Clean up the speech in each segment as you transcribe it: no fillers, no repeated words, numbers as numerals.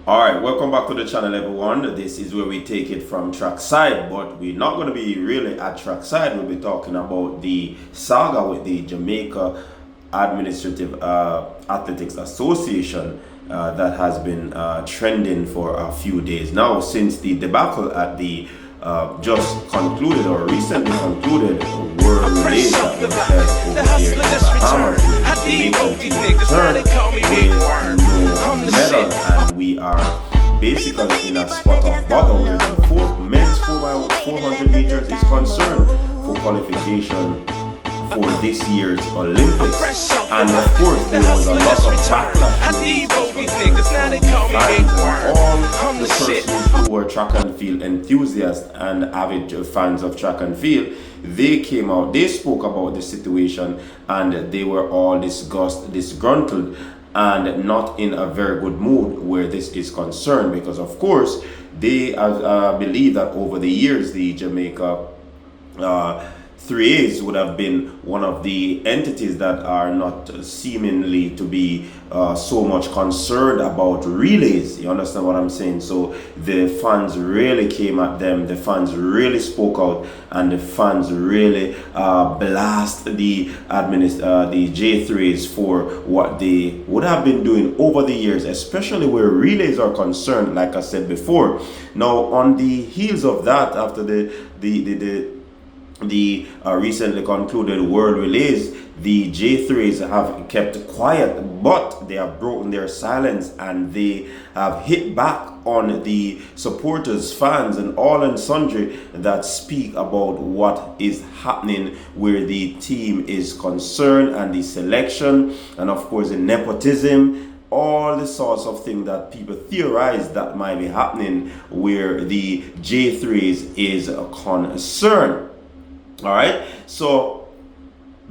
Alright, welcome back to the channel everyone. This is where we take it from trackside, but we're not going to be really at trackside. We'll be talking about the saga with the Jamaica Administrative Athletics Association that has been trending for a few days now since the debacle at the just concluded or recently concluded World Relays that was held over there in Bahamas. No medal, and we are basically in a spot of bother where the men's 4x400 meters is concerned for qualification for this year's Olympics. And of course there was a lot of backlash all the persons who were track and field enthusiasts and avid fans of track and field. They came out, they spoke about the situation, and they were all disgruntled and not in a very good mood where this is concerned, because of course they believe that over the years the Jamaica 3As would have been one of the entities that are not seemingly to be so much concerned about relays. You understand what I'm saying? So the fans really came at them, the fans really spoke out, and the fans really blast the J3s for what they would have been doing over the years, especially where relays are concerned, like I said before. Now on the heels of that, after the recently concluded World Relays, the J3s have kept quiet, but they have broken their silence and they have hit back on the supporters, fans, and all and sundry that speak about what is happening where the team is concerned, and the selection, and of course the nepotism, all the sorts of things that people theorize that might be happening where the J3s is concerned. All right, so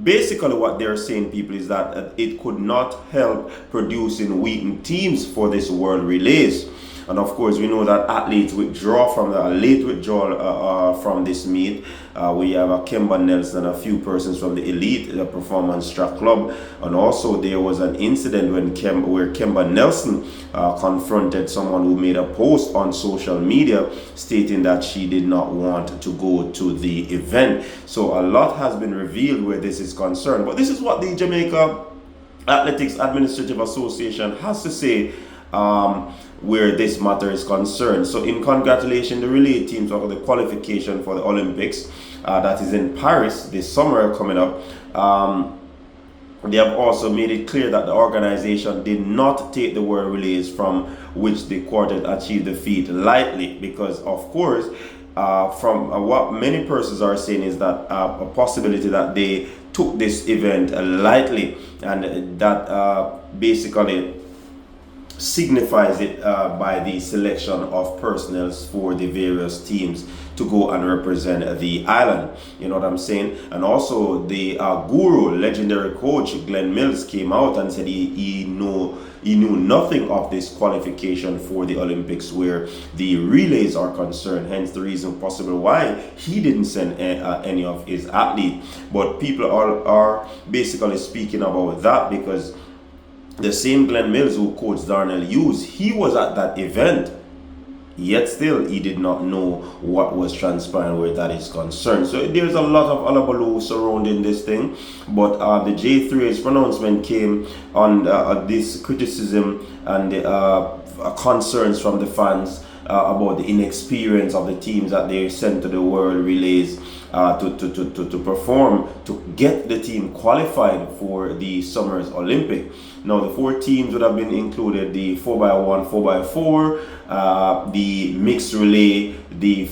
basically what they're saying, people, is that it could not help producing weakened teams for this World Relays. And of course, we know that athletes withdraw from the late withdrawal from this meet. We have a Kemba Nelson and a few persons from the elite performance track club. And also there was an incident where Kemba Nelson confronted someone who made a post on social media stating that she did not want to go to the event. So a lot has been revealed where this is concerned. But this is what the Jamaica Athletics Administrative Association has to say where this matter is concerned. So in congratulations, the relay teams of the qualification for the Olympics that is in Paris this summer coming up. They have also made it clear that the organization did not take the World Relays, from which the quartet achieved the feat, lightly, because of course from what many persons are saying is that a possibility that they took this event lightly, and that basically signifies it by the selection of personnel for the various teams to go and represent the island. You know what I'm saying? And also the guru, legendary coach Glenn Mills, came out and said he knew nothing of this qualification for the Olympics where the relays are concerned, hence the reason possible why he didn't send any of his athletes. But people are basically speaking about that because the same Glenn Mills who coached Darnell Hughes, he was at that event, yet still he did not know what was transpiring where that is concerned. So there's a lot of alabaloo surrounding this thing. But the J3's pronouncement came on this criticism and concerns from the fans about the inexperience of the teams that they sent to the World Relays to perform, to get the team qualified for the summer's Olympic. Now the 4 teams would have been included: the 4x1, 4x4, the mixed relay, the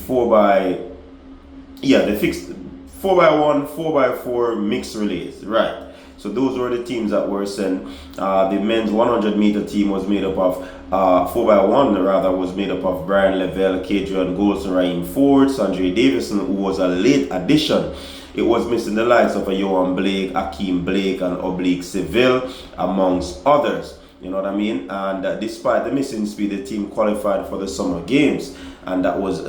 fixed 4x1, 4x4 mixed relays, right? So those were the teams that were sent. The men's 100 meter team was made up of 4x1 rather was made up of Brian Lavelle, Kadrian Golson, Raheem Ford, Sanjay Davison, who was a late addition. It was missing the likes of a Johan Blake, Akeem Blake, and Oblique Seville, amongst others. You know what I mean? And despite the missing speed, the team qualified for the Summer Games, and that was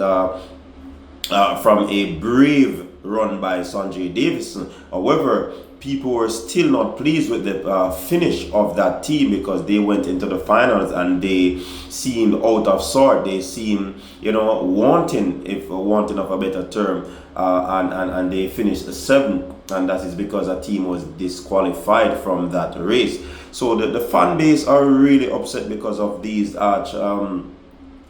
from a brave run by Sanjay Davison. However, people were still not pleased with the finish of that team, because they went into the finals and they seemed out of sort. They seemed, wanting, if wanting of a better term, and they finished seventh, and that is because a team was disqualified from that race. So the fan base are really upset because of these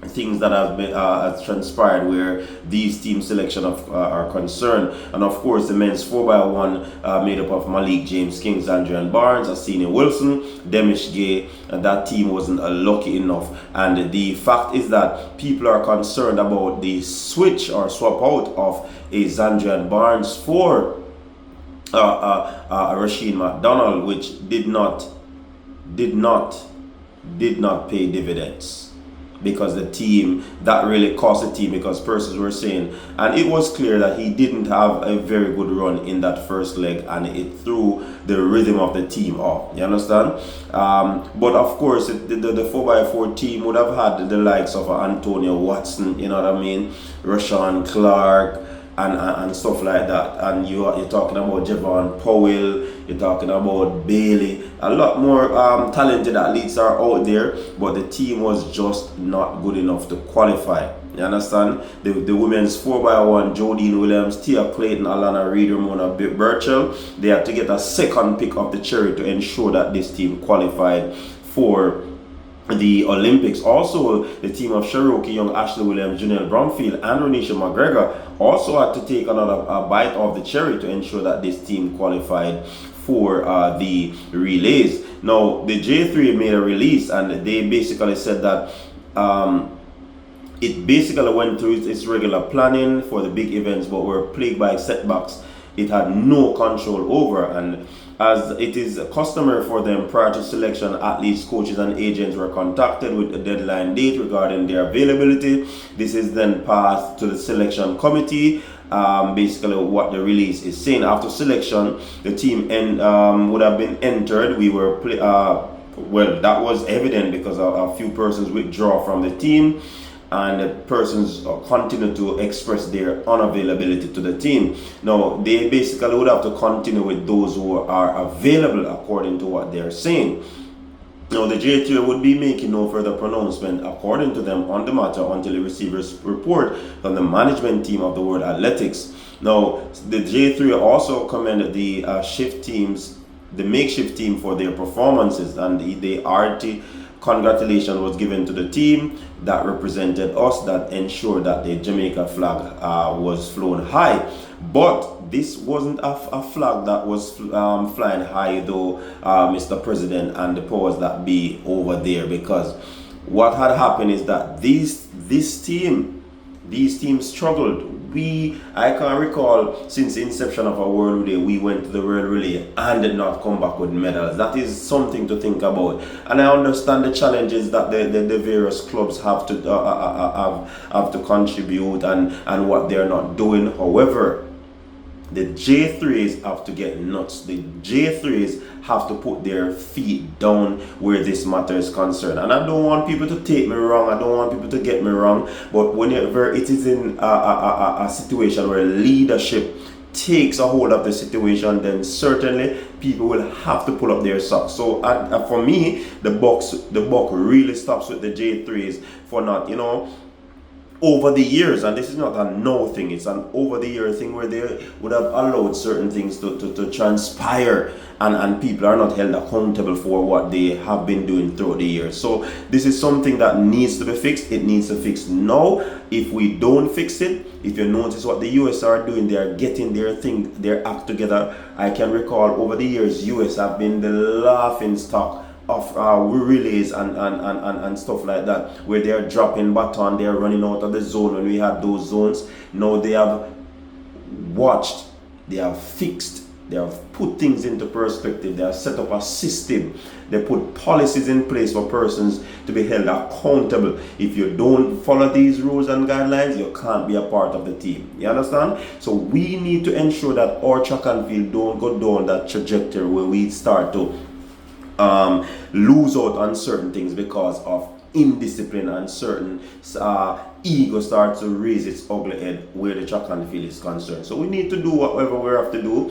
things that have been has transpired where these team selection are concerned. And of course, the men's 4x1 made up of Malik James, Kings, Andrian Barnes, Asini Wilson, Demish Gay, and that team wasn't lucky enough. And the fact is that people are concerned about the switch or swap out of a Zandrian Barnes for Rasheen McDonald, which did not pay dividends, because the team, that really cost the team, because persons were saying, and it was clear that he didn't have a very good run in that first leg, and it threw the rhythm of the team off. You understand? But of course, the 4x4 team would have had the likes of Antonio Watson, you know what I mean, Rashawn Clark, and stuff like that. And you're talking about Javon Powell, you're talking about Bailey. A lot more talented athletes are out there, but the team was just not good enough to qualify. You understand? The women's 4x1, Jodine Williams, Tia Clayton, Alana Reed, Ramona Burchell, they had to get a second pick of the cherry to ensure that this team qualified for the Olympics. Also, the team of Cherokee Young, Ashley Williams, Janelle Bromfield, and Renisha McGregor also had to take another bite of the cherry to ensure that this team qualified for the relays. Now, the J3 made a release, and they basically said that it basically went through its regular planning for the big events, but were plagued by setbacks it had no control over. And as it is customary for them, prior to selection, athletes, coaches, and agents were contacted with a deadline date regarding their availability. This is then passed to the selection committee. Basically what the release is saying: after selection, the team would have been entered. We were well, that was evident because a few persons withdraw from the team, and the persons continue to express their unavailability to the team. Now, they basically would have to continue with those who are available according to what they're saying. Now, the J3 would be making no further pronouncement, according to them, on the matter until they receive a report from the management team of the World Athletics. Now, the J3 also commended the the makeshift team, for their performances, and the RT congratulations was given to the team that represented us, that ensured that the Jamaica flag was flown high. But this wasn't a flag that was flying high, though, Mr. President and the powers that be over there, because what had happened is that these teams struggled. I can recall since the inception of our World Relay, we went to the World Relay and did not come back with medals. That is something to think about. And I understand the challenges that the various clubs have to contribute and what they're not doing. However, the J3s have to get nuts. The J3s have to put their feet down where this matter is concerned. And I don't want people to take me wrong. I don't want people to get me wrong. But whenever it is in a situation where leadership takes a hold of the situation, then certainly people will have to pull up their socks. So for me, the buck really stops with the J3s for not, over the years, and this is not a no thing, it's an over the year thing where they would have allowed certain things to transpire, and people are not held accountable for what they have been doing throughout the years. So this is something that needs to be fixed. It needs to fix now. If we don't fix it, if you notice what the US are doing, they are getting their act together. I can recall over the years, US have been the laughing stock of relays and stuff like that, where they are dropping baton, they are running out of the zone when we had those zones. Now they have watched, they have fixed, they have put things into perspective, they have set up a system, they put policies in place for persons to be held accountable. If you don't follow these rules and guidelines, you can't be a part of the team. You understand? So we need to ensure that our track and field don't go down that trajectory where we start to lose out on certain things because of indiscipline, and certain ego starts to raise its ugly head where the track and field is concerned. So we need to do whatever we have to do.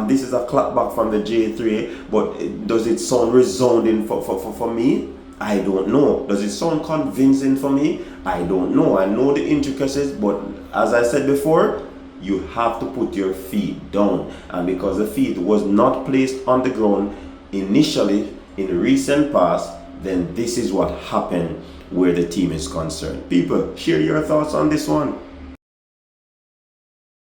This is a clapback from the J3, but does it sound resounding for me? I don't know. Does it sound convincing for me? I don't know. I know the intricacies, but as I said before, you have to put your feet down. And because the feet was not placed on the ground initially in recent past, then this is what happened where the team is concerned. People, share your thoughts on this one.